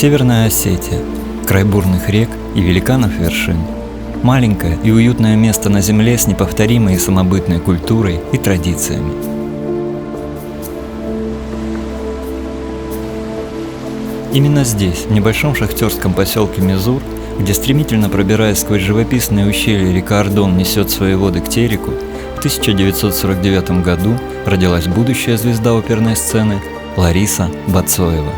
Северная Осетия – край бурных рек и великанов вершин. Маленькое и уютное место на земле с неповторимой и самобытной культурой и традициями. Именно здесь, в небольшом шахтерском поселке Мизур, где стремительно пробираясь сквозь живописные ущелья река Ардон несет свои воды к Тереку, в 1949 году родилась будущая звезда оперной сцены Лариса Бацоева.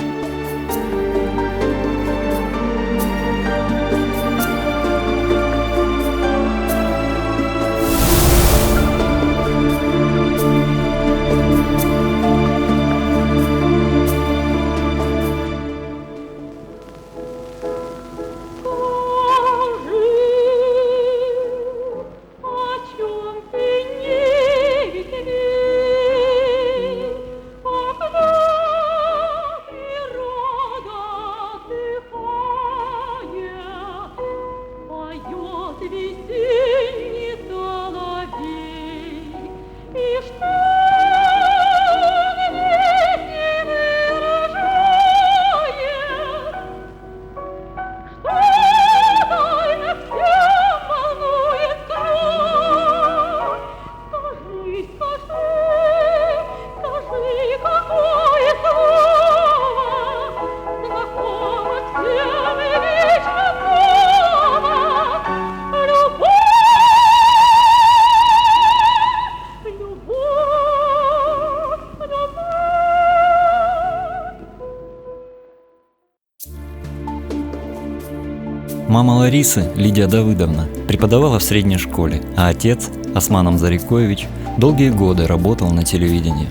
Мама Ларисы, Лидия Давыдовна, преподавала в средней школе, а отец, Осман Амзарикоевич, долгие годы работал на телевидении.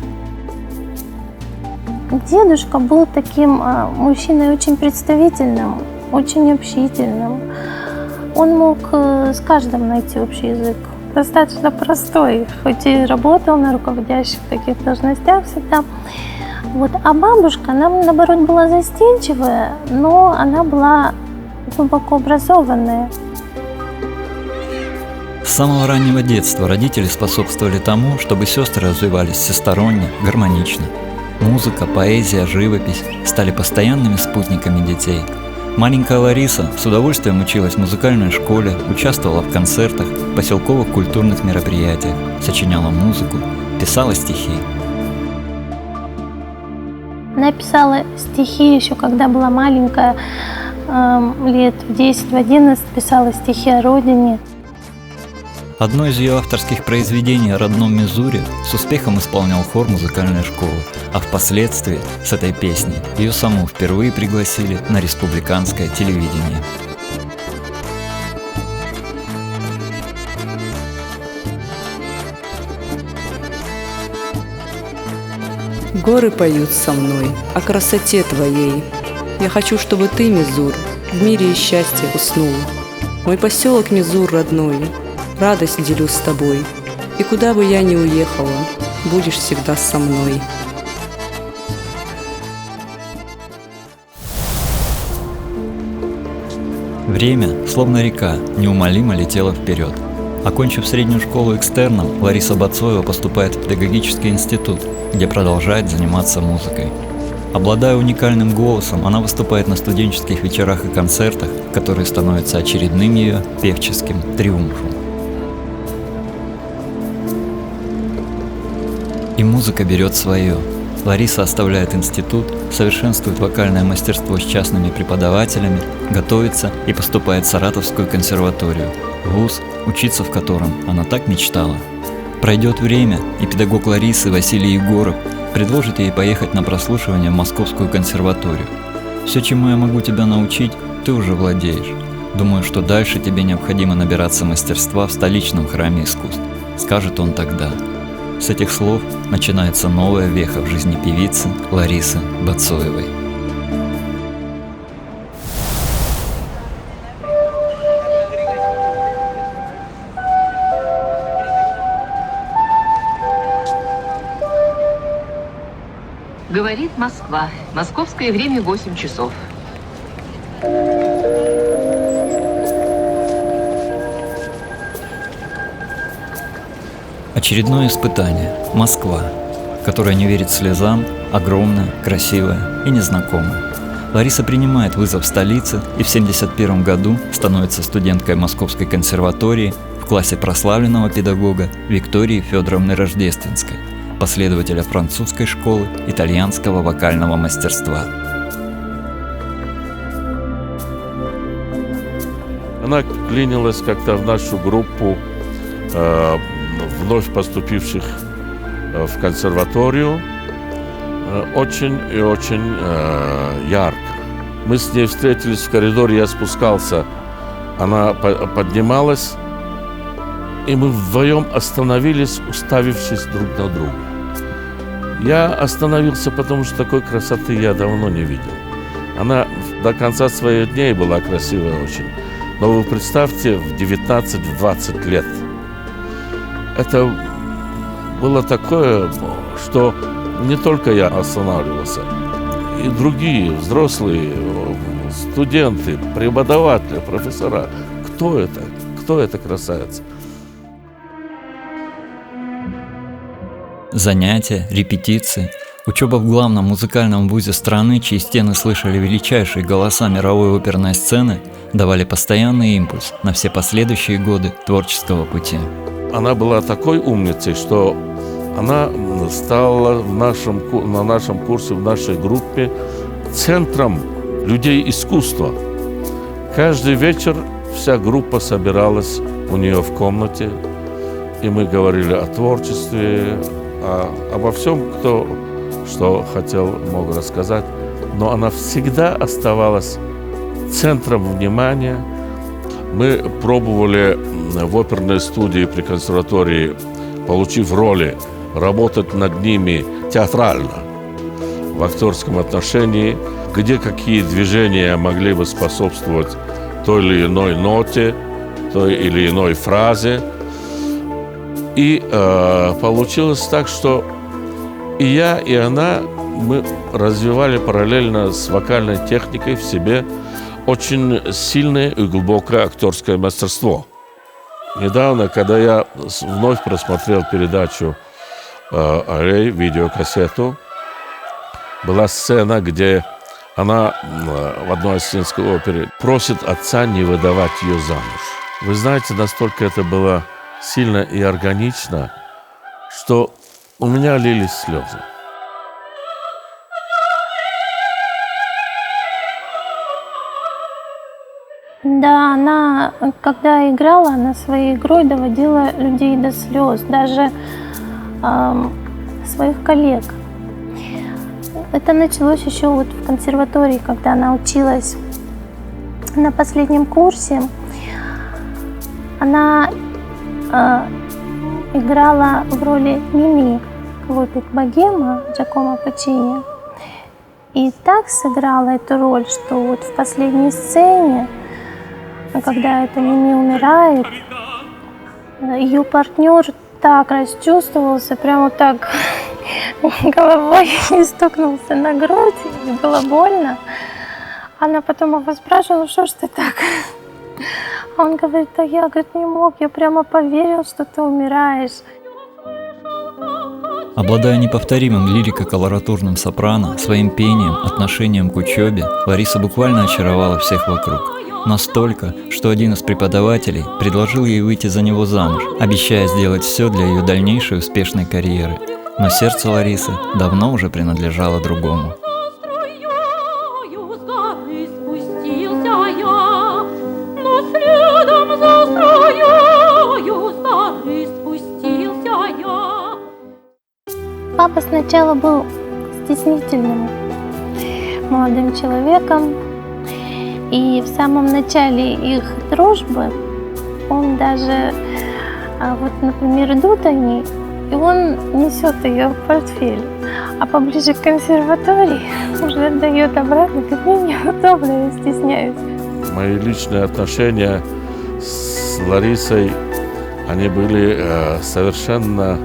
Дедушка был таким мужчиной очень представительным, очень общительным. Он мог с каждым найти общий язык. Достаточно простой, хоть и работал на руководящих таких должностях всегда. А бабушка, она, наоборот, была застенчивая, но она была глубоко образованная. С самого раннего детства родители способствовали тому, чтобы сестры развивались всесторонне, гармонично. Музыка, поэзия, живопись стали постоянными спутниками детей. Маленькая Лариса с удовольствием училась в музыкальной школе, участвовала в концертах, поселковых культурных мероприятиях, сочиняла музыку, писала стихи. Она писала стихи еще когда была маленькая, лет в 10-11 писала стихи о родине. Одно из ее авторских произведений о родном Мизуре с успехом исполнял хор музыкальной школы, а впоследствии с этой песней ее саму впервые пригласили на республиканское телевидение. Горы поют со мной о красоте твоей. Я хочу, чтобы ты, Мизур, в мире и счастье уснул. Мой поселок Мизур родной, радость делю с тобой. И куда бы я ни уехала, будешь всегда со мной. Время, словно река, неумолимо летело вперед. Окончив среднюю школу экстерном, Лариса Бацоева поступает в педагогический институт, где продолжает заниматься музыкой. Обладая уникальным голосом, она выступает на студенческих вечерах и концертах, которые становятся очередным ее певческим триумфом. И музыка берет свое. Лариса оставляет институт, совершенствует вокальное мастерство с частными преподавателями, готовится и поступает в Саратовскую консерваторию, вуз, учиться в котором она так мечтала. Пройдет время, и педагог Ларисы Василий Егоров предложит ей поехать на прослушивание в Московскую консерваторию. «Все, чему я могу тебя научить, ты уже владеешь. Думаю, что дальше тебе необходимо набираться мастерства в столичном храме искусств», — скажет он тогда. С этих слов начинается новая веха в жизни певицы Ларисы Бацоевой. Говорит Москва. Московское время 8 часов. Очередное испытание. Москва, которая не верит слезам, огромная, красивая и незнакомая. Лариса принимает вызов столицы и в 1971 году становится студенткой Московской консерватории в классе прославленного педагога Виктории Федоровны Рождественской, последователя французской школы итальянского вокального мастерства. Она клинилась как-то в нашу группу вновь поступивших в консерваторию очень и очень ярко. Мы с ней встретились в коридоре, я спускался, она поднималась, и мы вдвоем остановились, уставившись друг на друга. Я остановился, потому что такой красоты я давно не видел. Она до конца своих дней была красивая очень. Но вы представьте, в 19-20 лет. Это было такое, что не только я останавливался, и другие взрослые, студенты, преподаватели, профессора. Кто это? Кто эта красавица? Занятия, репетиции, учеба в главном музыкальном вузе страны, чьи стены слышали величайшие голоса мировой оперной сцены, давали постоянный импульс на все последующие годы творческого пути. Она была такой умницей, что она стала на нашем курсе, в нашей группе центром людей искусства. Каждый вечер вся группа собиралась у нее в комнате, и мы говорили о творчестве, обо всем, кто что хотел, мог рассказать. Но она всегда оставалась центром внимания. Мы пробовали в оперной студии при консерватории, получив роли, работать над ними театрально, в актерском отношении, где какие движения могли бы способствовать той или иной ноте, той или иной фразе. И получилось так, что и я, и она, мы развивали параллельно с вокальной техникой в себе очень сильное и глубокое актерское мастерство. Недавно, когда я вновь просмотрел передачу «Арей», видеокассету, была сцена, где она в одной осетинской опере просит отца не выдавать ее замуж. Вы знаете, настолько это было сильно и органично, что у меня лились слезы. Да, она, когда играла, она своей игрой доводила людей до слез, даже своих коллег. Это началось еще вот в консерватории, когда она училась на последнем курсе. Она играла в роли Мими в опере «Богема» Джакомо Пуччини. И так сыграла эту роль, что вот в последней сцене, когда эта Мими умирает, ее партнер так расчувствовался, прямо так головой и стукнулся на грудь, и было больно. Она потом его спрашивала: что ж ты так? А он говорит: да я, говорит, не мог, я прямо поверил, что ты умираешь. Обладая неповторимым лирико-колоратурным сопрано, своим пением, отношением к учебе, Лариса буквально очаровала всех вокруг. Настолько, что один из преподавателей предложил ей выйти за него замуж, обещая сделать все для ее дальнейшей успешной карьеры. Но сердце Ларисы давно уже принадлежало другому. Папа сначала был стеснительным молодым человеком, и в самом начале их дружбы он даже, вот, например, идут они, и он несет ее в портфель, а поближе к консерватории уже отдает обратно, говорит: мне неудобно, я стесняюсь. Мои личные отношения с Ларисой, они были совершенно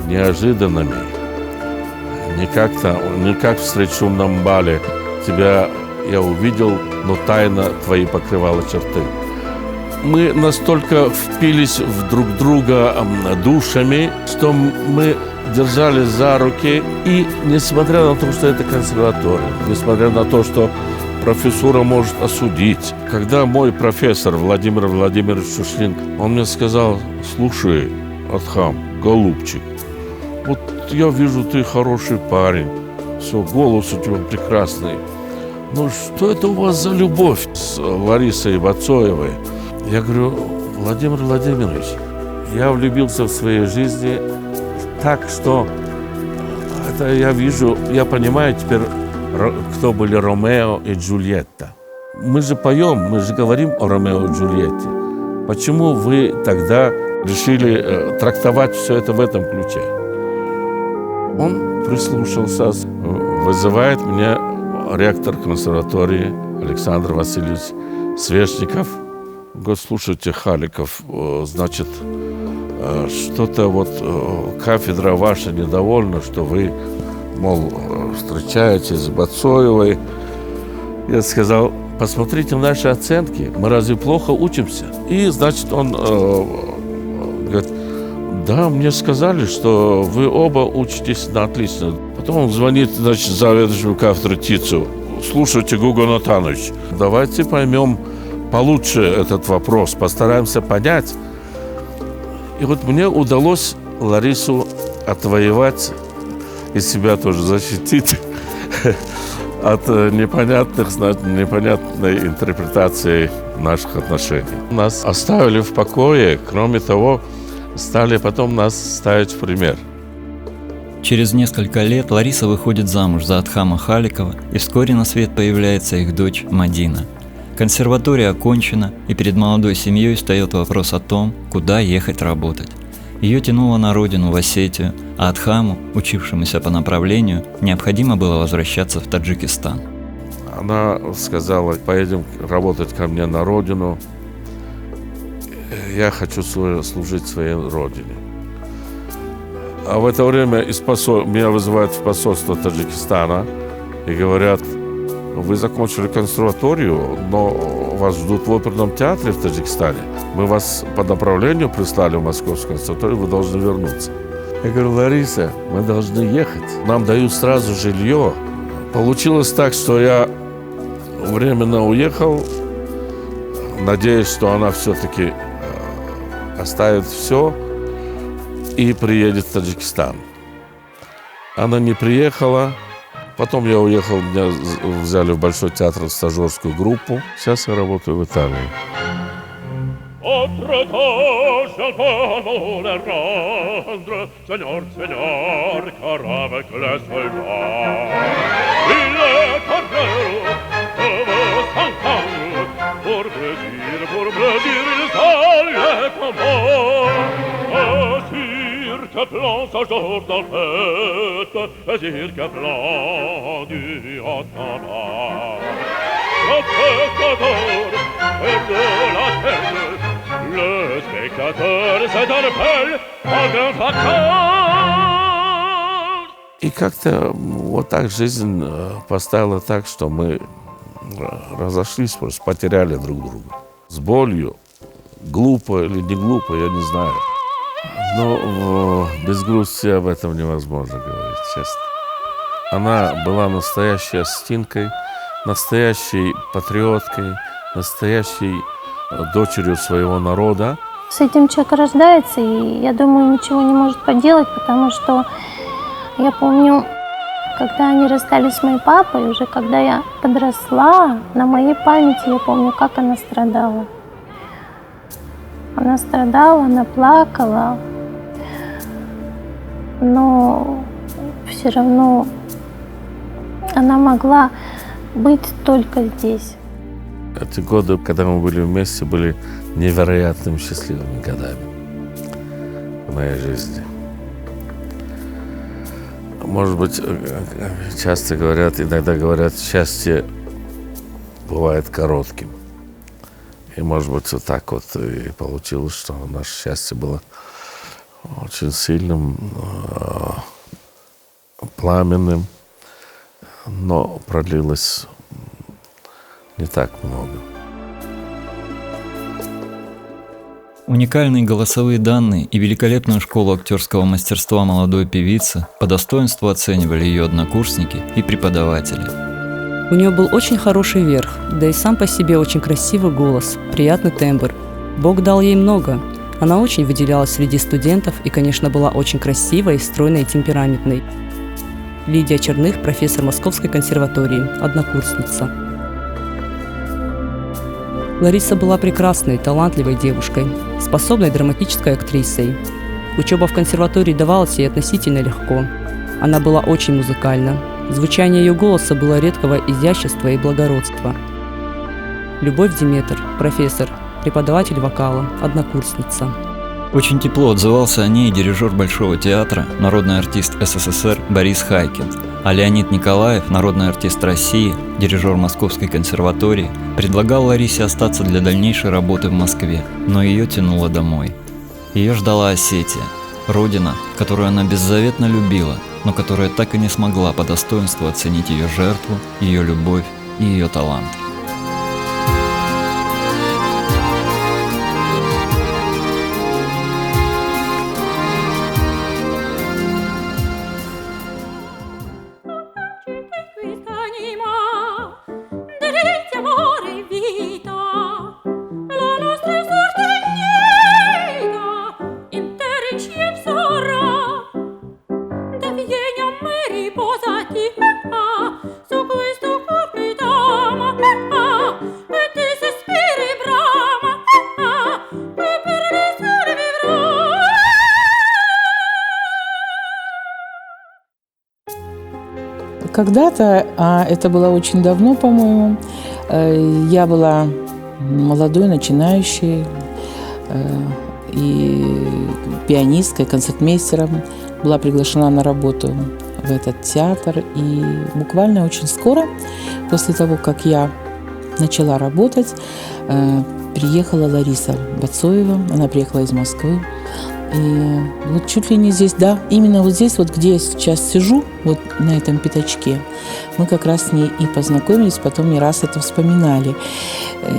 неожиданными. Не как в встречумном бале. Тебя я увидел, но тайно твои покрывала черты. Мы настолько впились в друг друга душами, что мы держались за руки. И несмотря на то, что это консерватория, несмотря на то, что профессура может осудить. Когда мой профессор Владимир Владимирович Шушлин, он мне сказал: слушай, Атхам, голубчик, вот я вижу, ты хороший парень, все, голос у тебя прекрасный. Ну что это у вас за любовь с Ларисой Бацоевой? Я говорю: Владимир Владимирович, я влюбился в своей жизни так, что это я вижу, я понимаю теперь, кто были Ромео и Джульетта. Мы же поем, мы же говорим о Ромео и Джульетте. Почему вы тогда решили трактовать все это в этом ключе? Он прислушался, вызывает меня ректор консерватории Александр Васильевич Свешников. Говорит: слушайте, Халиков, значит, что-то вот кафедра ваша недовольна, что вы, мол, встречаетесь с Бацоевой. Я сказал: посмотрите наши оценки, мы разве плохо учимся? И, значит, он говорит: да, мне сказали, что вы оба учитесь на отлично. Потом он звонит, значит, заведующему кафедры Тицу: слушайте, Гуго Натанович, давайте поймем получше этот вопрос, постараемся понять. И вот мне удалось Ларису отвоевать и себя тоже защитить от непонятной интерпретации наших отношений. Нас оставили в покое, кроме того, стали потом нас ставить в пример. Через несколько лет Лариса выходит замуж за Атхама Халикова, и вскоре на свет появляется их дочь Мадина. Консерватория окончена, и перед молодой семьей встает вопрос о том, куда ехать работать. Ее тянуло на родину, в Осетию, а Атхаму, учившемуся по направлению, необходимо было возвращаться в Таджикистан. Она сказала: поедем работать ко мне на родину. Я хочу служить своей родине. А в это время меня вызывают в посольство Таджикистана и говорят: вы закончили консерваторию, но вас ждут в оперном театре в Таджикистане. Мы вас по направлению прислали в Московскую консерваторию, вы должны вернуться. Я говорю: Лариса, мы должны ехать. Нам дают сразу жилье. Получилось так, что я временно уехал, надеясь, что она все-таки оставит все и приедет в Таджикистан. Она не приехала. Потом я уехал, меня взяли в Большой театр, в стажерскую группу. Сейчас я работаю в Италии. Que plan sa jour dans fête, dire que plan du haut-en-bas. Le spectateur est de la terre, le spectateur s'interpelle en grand facteur. И как-то вот так жизнь поставила так, что мы разошлись, просто потеряли друг друга. С болью, глупо или не глупо, я не знаю. Но без грусти об этом невозможно говорить, честно. Она была настоящей остинкой, настоящей патриоткой, настоящей дочерью своего народа. С этим человек рождается, и, я думаю, ничего не может поделать, потому что я помню, когда они расстались с моей папой, уже когда я подросла, на моей памяти я помню, как она страдала. Она страдала, она плакала, но все равно она могла быть только здесь. Эти годы, когда мы были вместе, были невероятными счастливыми годами в моей жизни. Может быть, часто говорят, иногда говорят, счастье бывает коротким. И, может быть, вот так вот и получилось, что наше счастье было очень сильным, пламенным, но продлилось не так много. Уникальные голосовые данные и великолепную школу актерского мастерства молодой певицы по достоинству оценивали ее однокурсники и преподаватели. У нее был очень хороший верх, да и сам по себе очень красивый голос, приятный тембр. Бог дал ей много. Она очень выделялась среди студентов и, конечно, была очень красивой, стройной и темпераментной. Лидия Черных, профессор Московской консерватории, однокурсница. Лариса была прекрасной, талантливой девушкой, способной драматической актрисой. Учеба в консерватории давалась ей относительно легко. Она была очень музыкальна. Звучание ее голоса было редкого изящества и благородства. Любовь Диметр, профессор, преподаватель вокала, однокурсница. Очень тепло отзывался о ней дирижер Большого театра, народный артист СССР Борис Хайкин, а Леонид Николаев, народный артист России, дирижер Московской консерватории, предлагал Ларисе остаться для дальнейшей работы в Москве, но ее тянуло домой. Ее ждала Осетия, родина, которую она беззаветно любила, но которая так и не смогла по достоинству оценить ее жертву, ее любовь и ее талант. Когда-то, а это было очень давно, по-моему, я была молодой, начинающей и пианисткой, концертмейстером, была приглашена на работу в этот театр. И буквально очень скоро, после того, как я начала работать, приехала Лариса Бацоева, она приехала из Москвы. И вот чуть ли не здесь, да, именно вот здесь, вот где я сейчас сижу, вот на этом пятачке, мы как раз с ней и познакомились, потом не раз это вспоминали.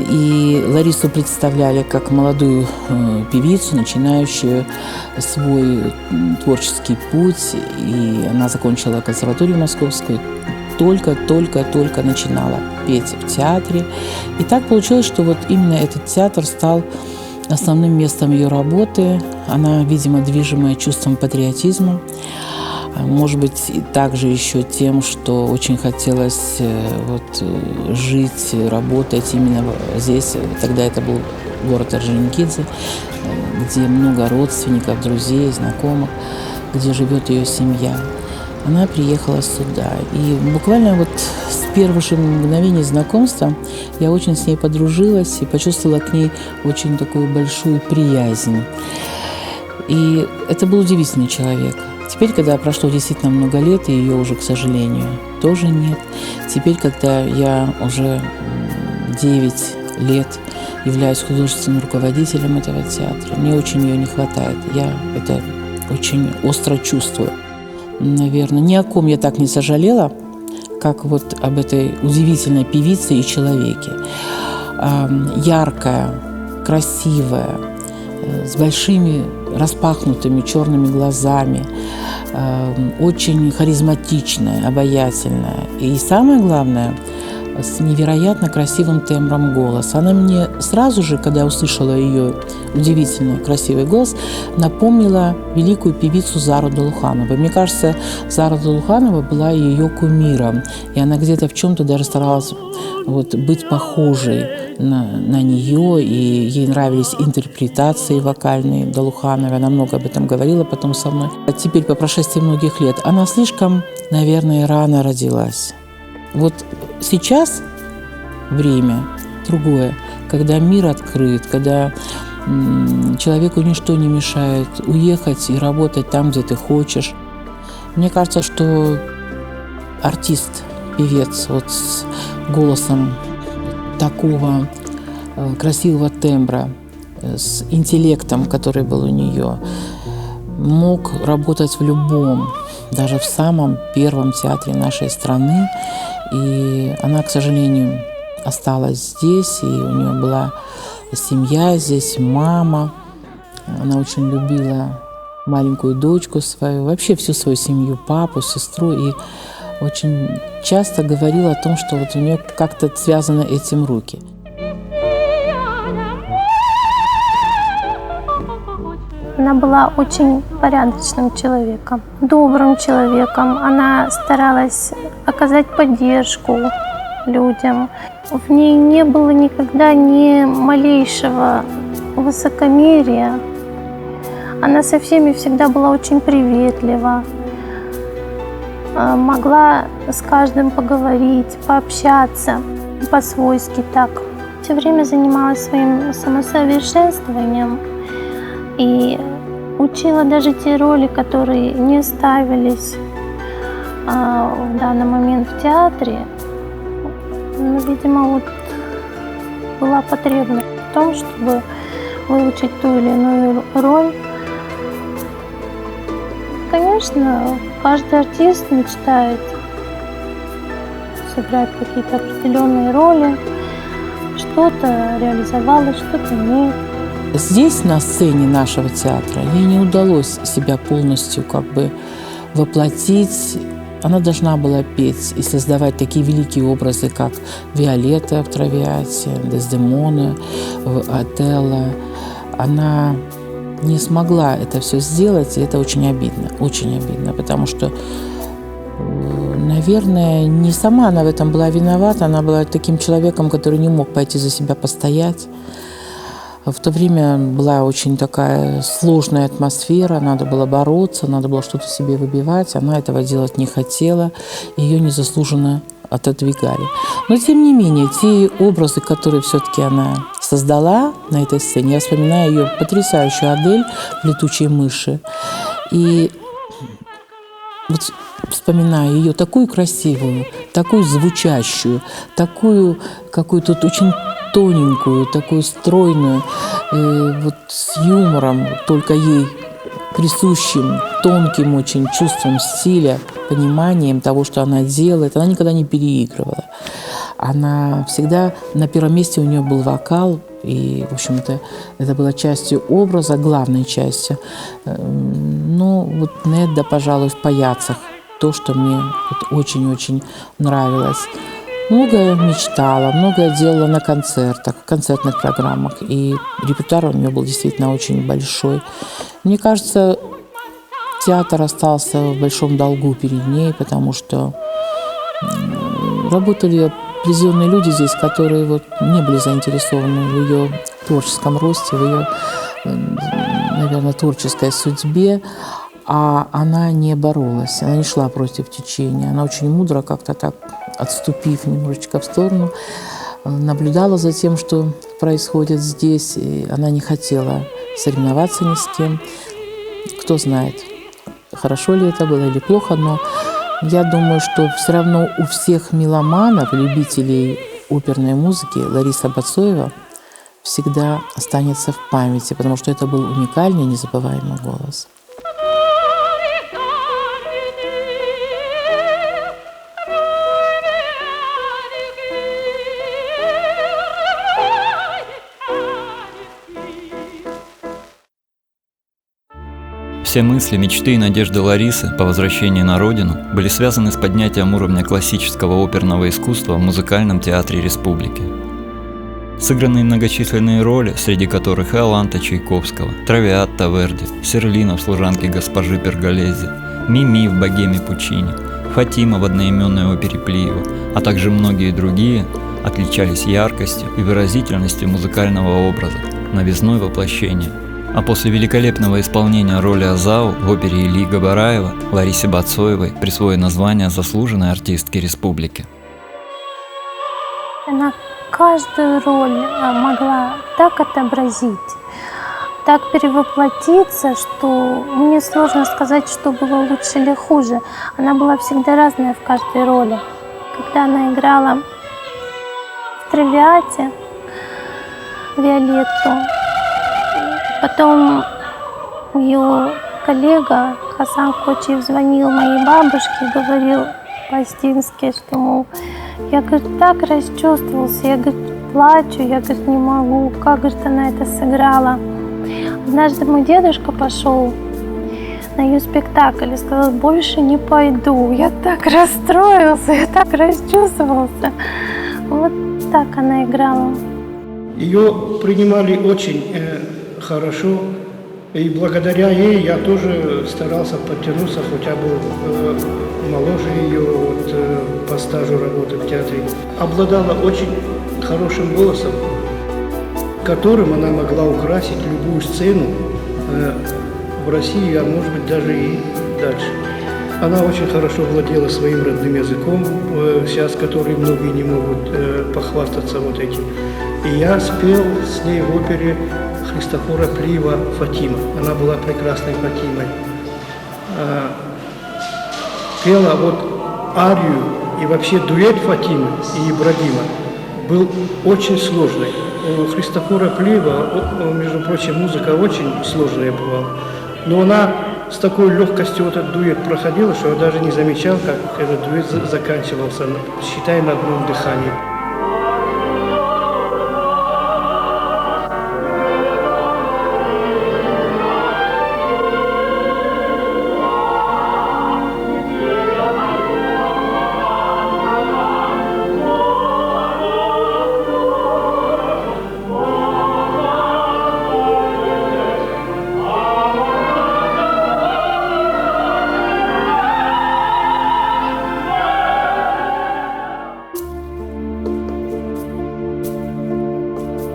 И Ларису представляли как молодую певицу, начинающую свой творческий путь. И она закончила консерваторию московскую, только начинала петь в театре. И так получилось, что вот именно этот театр стал основным местом ее работы. Она, видимо, движимая чувством патриотизма. Может быть, и также еще тем, что очень хотелось жить, работать именно здесь. Тогда это был город Орджоникидзе, где много родственников, друзей, знакомых, где живет ее семья. Она приехала сюда. И буквально вот с первых же мгновений знакомства я очень с ней подружилась и почувствовала к ней очень такую большую приязнь. И это был удивительный человек. Теперь, когда прошло действительно много лет, и ее уже, к сожалению, тоже нет. Теперь, когда я уже 9 лет являюсь художественным руководителем этого театра, мне очень ее не хватает. Я это очень остро чувствую. Наверное, ни о ком я так не сожалела, как вот об этой удивительной певице и человеке. Яркая, красивая, с большими распахнутыми черными глазами, очень харизматичная, обаятельная. И самое главное, с невероятно красивым тембром голоса. Она мне сразу же, когда я услышала ее удивительно красивый голос, напомнила великую певицу Зару Долуханову. Мне кажется, Зара Долуханова была ее кумиром, и она где-то в чем-то даже старалась быть похожей на нее, и ей нравились интерпретации вокальные Долухановой. Она много об этом говорила потом со мной. А теперь, по прошествии многих лет, она слишком, наверное, рано родилась. Вот сейчас время другое, когда мир открыт, когда человеку ничто не мешает уехать и работать там, где ты хочешь. Мне кажется, что артист, певец с голосом такого красивого тембра, с интеллектом, который был у нее, мог работать в любом, даже в самом первом театре нашей страны. И она, к сожалению, осталась здесь, и у нее была семья здесь, мама, Она очень любила маленькую дочку свою, вообще всю свою семью, папу, сестру. И очень часто говорила о том, что вот у нее как-то связаны этим руки. Она была очень порядочным человеком, добрым человеком. Она старалась оказать поддержку людям. В ней не было никогда ни малейшего высокомерия. Она со всеми всегда была очень приветлива. Могла с каждым поговорить, пообщаться по-свойски так. Все время занималась своим самосовершенствованием и учила даже те роли, которые не ставились в данный момент в театре. Но, видимо, вот была потребность в том, чтобы выучить ту или иную роль. Конечно, каждый артист мечтает сыграть какие-то определенные роли. Что-то реализовалось, что-то нет. Здесь, на сцене нашего театра, ей не удалось себя полностью как бы воплотить. Она должна была петь и создавать такие великие образы, как Виолетта в «Травиате», Дездемона в «Отелло». Она не смогла это все сделать, и это очень обидно, потому что, наверное, не сама она в этом была виновата, она была таким человеком, который не мог пойти за себя постоять. В то время была очень такая сложная атмосфера, надо было бороться, надо было что-то себе выбивать. Она этого делать не хотела, ее незаслуженно отодвигали. Но, тем не менее, те образы, которые все-таки она создала на этой сцене, я вспоминаю ее потрясающую Адель в «Летучей мыши». И вот вспоминаю ее такую красивую, такую звучащую, такую какую-то очень тоненькую, такую стройную, вот с юмором, только ей присущим, тонким очень чувством стиля, пониманием того, что она делает. Она никогда не переигрывала. Она всегда, на первом месте у нее был вокал, и, в общем-то, это было частью образа, главной частью. Ну, вот Недда, пожалуй, в «Паяцах», то, что мне вот очень-очень нравилось. Многое мечтала, многое делала на концертах, в концертных программах. И репертуар у нее был действительно очень большой. Мне кажется, театр остался в большом долгу перед ней, потому что работали определенные люди здесь, которые вот не были заинтересованы в ее творческом росте, в ее, наверное, творческой судьбе. А она не боролась, она не шла против течения. Она очень мудро, как-то так, отступив немножечко в сторону, наблюдала за тем, что происходит здесь. И она не хотела соревноваться ни с кем. Кто знает, хорошо ли это было или плохо, но я думаю, что все равно у всех меломанов, любителей оперной музыки, Лариса Бацоева всегда останется в памяти, потому что это был уникальный, незабываемый голос. Все мысли, мечты и надежды Ларисы по возвращении на родину были связаны с поднятием уровня классического оперного искусства в музыкальном театре республики. Сыгранные многочисленные роли, среди которых Иоланта Чайковского, Травиатта Верди, Серлина в «Служанке госпожи Перголези», Мими в «Богеме Пучини», Фатима в одноименной опере Плиева, а также многие другие, отличались яркостью и выразительностью музыкального образа, новизной воплощения. А после великолепного исполнения роли Азау в опере Ильи Габараева Ларисе Бацоевой присвоено звание заслуженной артистки республики. Она каждую роль могла так отобразить, так перевоплотиться, что мне сложно сказать, что было лучше или хуже. Она была всегда разная в каждой роли. Когда она играла в «Травиате» Виолетту, потом ее коллега Хасан Кочиев звонил моей бабушке, говорил по-астински, что, мол, я, говорит, так расчувствовался, я, говорит, плачу, я, говорит, не могу, как, говорит, она это сыграла. Однажды мой дедушка пошел на ее спектакль и сказал: больше не пойду. Я так расстроился, я так расчувствовался. Вот так она играла. Ее принимали очень хорошо, и благодаря ей я тоже старался подтянуться, хотя был моложе ее по стажу работы в театре. Обладала очень хорошим голосом, которым она могла украсить любую сцену в России, а может быть даже и дальше. Она очень хорошо владела своим родным языком, сейчас который многие не могут похвастаться вот этим. И я спел с ней в опере Христофора Плиева «Фатима». Она была прекрасной Фатимой. Пела вот арию и вообще дуэт Фатимы и Ибрагима был очень сложный. У Христофора Плиева, между прочим, музыка очень сложная бывала. Но она с такой легкостью этот дуэт проходила, что я даже не замечал, как этот дуэт заканчивался, считай, на одном дыхании.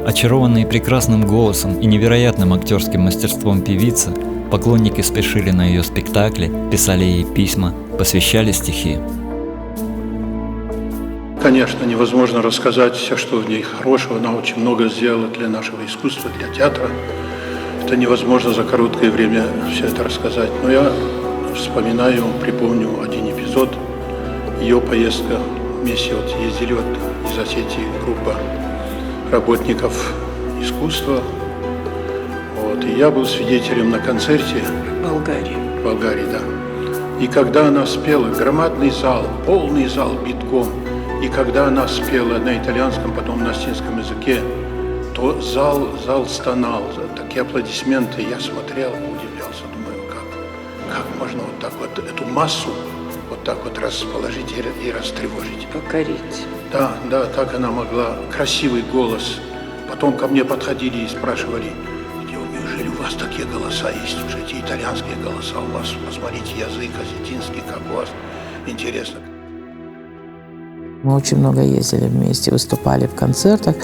Очарованные прекрасным голосом и невероятным актерским мастерством певицы, поклонники спешили на ее спектакли, писали ей письма, посвящали стихи. Конечно, невозможно рассказать все, что в ней хорошего. Она очень много сделала для нашего искусства, для театра. Это невозможно за короткое время все это рассказать. Но я вспоминаю, припомню один эпизод. Ее поездка, вместе ездили из Осетии группа работников искусства. И я был свидетелем на концерте в Болгарии, да. И когда она спела, громадный зал, полный зал битком, и когда она спела на итальянском, потом на осетинском языке, то зал стонал, такие аплодисменты. Я смотрел, удивлялся, думаю, как можно вот так вот эту массу вот так вот расположить и растревожить. Покорить. Да, так она могла. Красивый голос. Потом ко мне подходили и спрашивали: неужели у вас такие голоса есть? Уже эти итальянские голоса у вас. Посмотрите, язык осетинский, как у вас. Интересно. Мы очень много ездили вместе, выступали в концертах,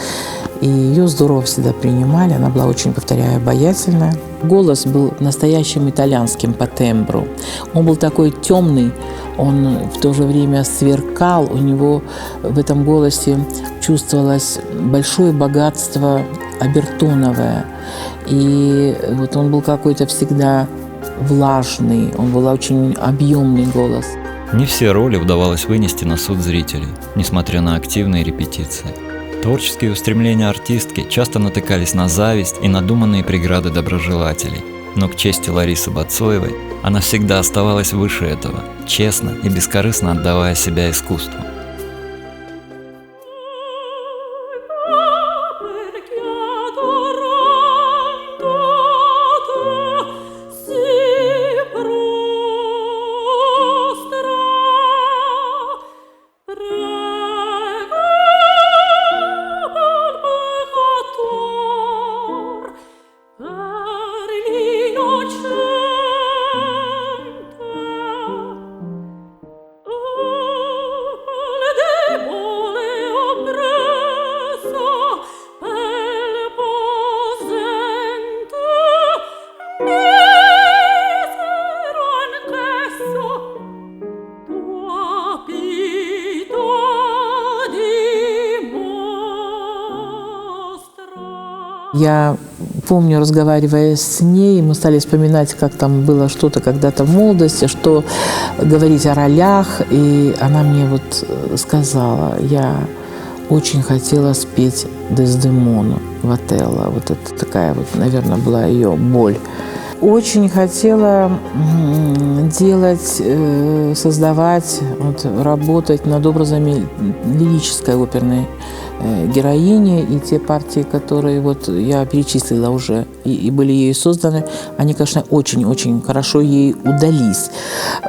и ее здорово всегда принимали. Она была очень, повторяю, обаятельная. Голос был настоящим итальянским по тембру. Он был такой темный, он в то же время сверкал. У него в этом голосе чувствовалось большое богатство обертоновое. И вот он был какой-то всегда влажный, он был очень объемный голос. Не все роли удавалось вынести на суд зрителей, несмотря на активные репетиции. Творческие устремления артистки часто натыкались на зависть и надуманные преграды доброжелателей. Но к чести Ларисы Бацоевой она всегда оставалась выше этого, честно и бескорыстно отдавая себя искусству. Я помню, разговаривая с ней, мы стали вспоминать, как там было что-то когда-то в молодости, что говорить о ролях. И она мне вот сказала: я очень хотела спеть Дездемону в Отелло. Вот это такая вот, наверное, была ее боль. Очень хотела делать, создавать, вот, работать над образами лирической оперной героини, и те партии, которые вот я перечислила уже и были ею созданы, они, конечно, очень-очень хорошо ей удались.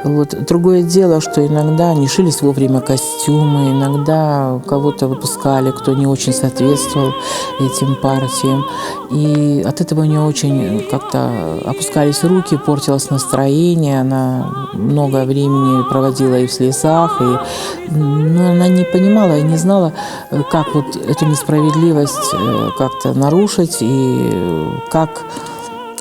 Вот. Другое дело, что иногда не шились вовремя костюмы, иногда кого-то выпускали, кто не очень соответствовал этим партиям. И от этого у нее очень как-то опускались руки, портилось настроение, она много времени проводила и в слезах, но она не понимала и не знала, как вот эту несправедливость как-то нарушить и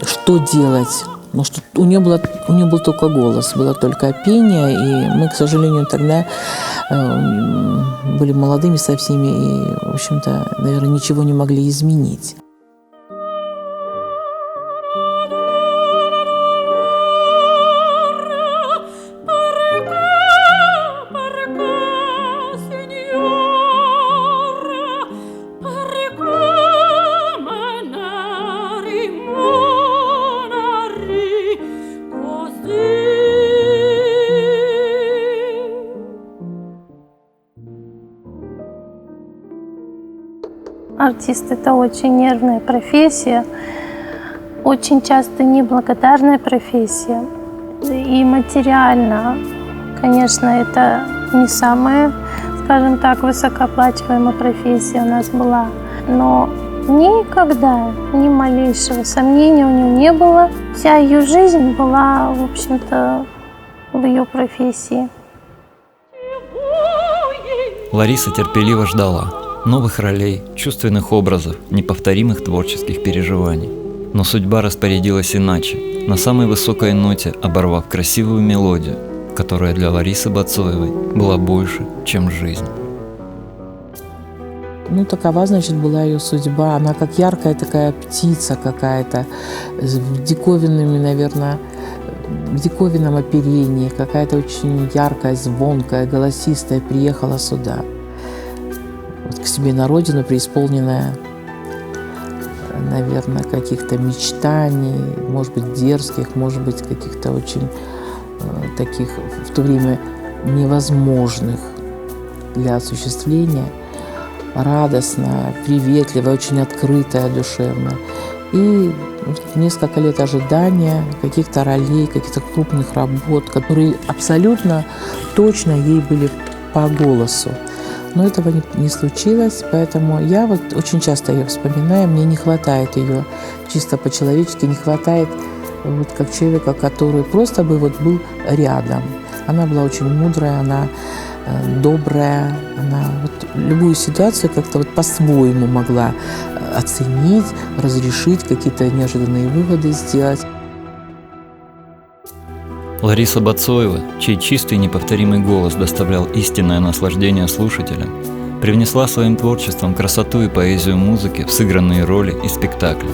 что делать. Но что у нее был только голос, было только пение, и мы, к сожалению, тогда были молодыми со всеми и, в общем-то, наверное, ничего не могли изменить. Артист – это очень нервная профессия, очень часто неблагодарная профессия. И материально, конечно, это не самая, скажем так, высокооплачиваемая профессия у нас была. Но никогда ни малейшего сомнения у нее не было. Вся ее жизнь была, в общем-то, в ее профессии. Лариса терпеливо ждала новых ролей, чувственных образов, неповторимых творческих переживаний. Но судьба распорядилась иначе, на самой высокой ноте оборвав красивую мелодию, которая для Ларисы Бацоевой была больше, чем жизнь. Ну, такова, значит, была ее судьба. Она как яркая такая птица какая-то, с диковинными, наверное, в диковинном оперении, какая-то очень яркая, звонкая, голосистая, приехала сюда. Вот к себе на родину, преисполненная, наверное, каких-то мечтаний, может быть, дерзких, может быть, каких-то очень таких в то время невозможных для осуществления, радостная, приветливая, очень открытая, душевная. И несколько лет ожидания каких-то ролей, каких-то крупных работ, которые абсолютно точно ей были по голосу. Но этого не случилось, поэтому я вот очень часто ее вспоминаю, мне не хватает ее чисто по-человечески, не хватает вот как человека, который просто бы вот был рядом. Она была очень мудрая, она добрая, она вот любую ситуацию как-то вот по-своему могла оценить, разрешить, какие-то неожиданные выводы сделать. Лариса Бацоева, чей чистый и неповторимый голос доставлял истинное наслаждение слушателям, привнесла своим творчеством красоту и поэзию музыки в сыгранные роли и спектакли.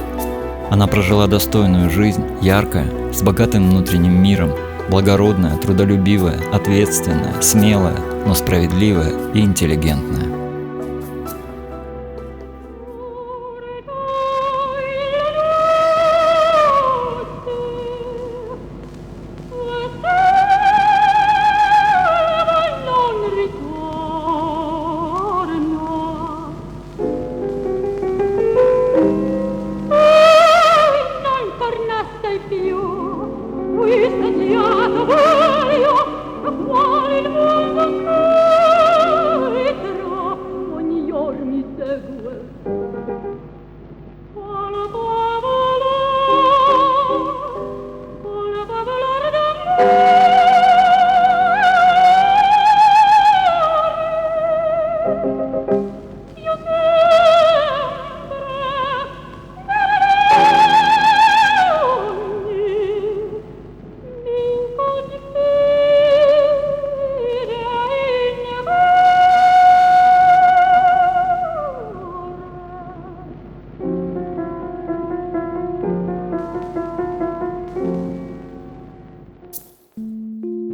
Она прожила достойную жизнь, яркая, с богатым внутренним миром, благородная, трудолюбивая, ответственная, смелая, но справедливая и интеллигентная.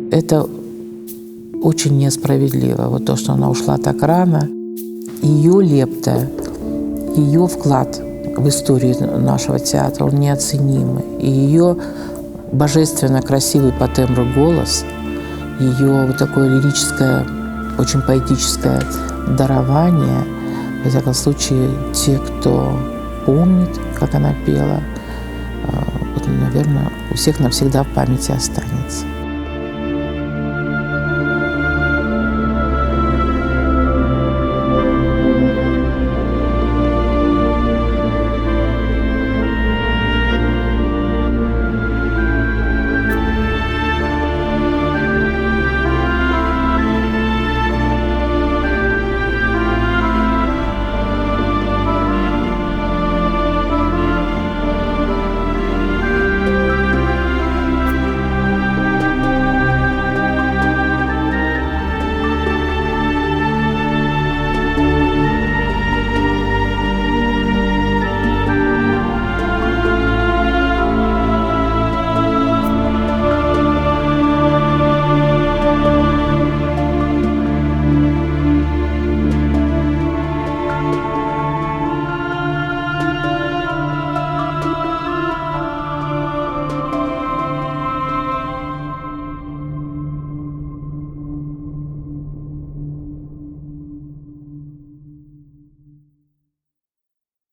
Это очень несправедливо, вот то, что она ушла так рано. Ее лепта, ее вклад в историю нашего театра, он неоценимый. И ее божественно красивый по тембру голос, ее вот такое лирическое, очень поэтическое дарование, Во всяком случае, те, кто помнит, как она пела, вот, наверное, у всех навсегда в памяти останется.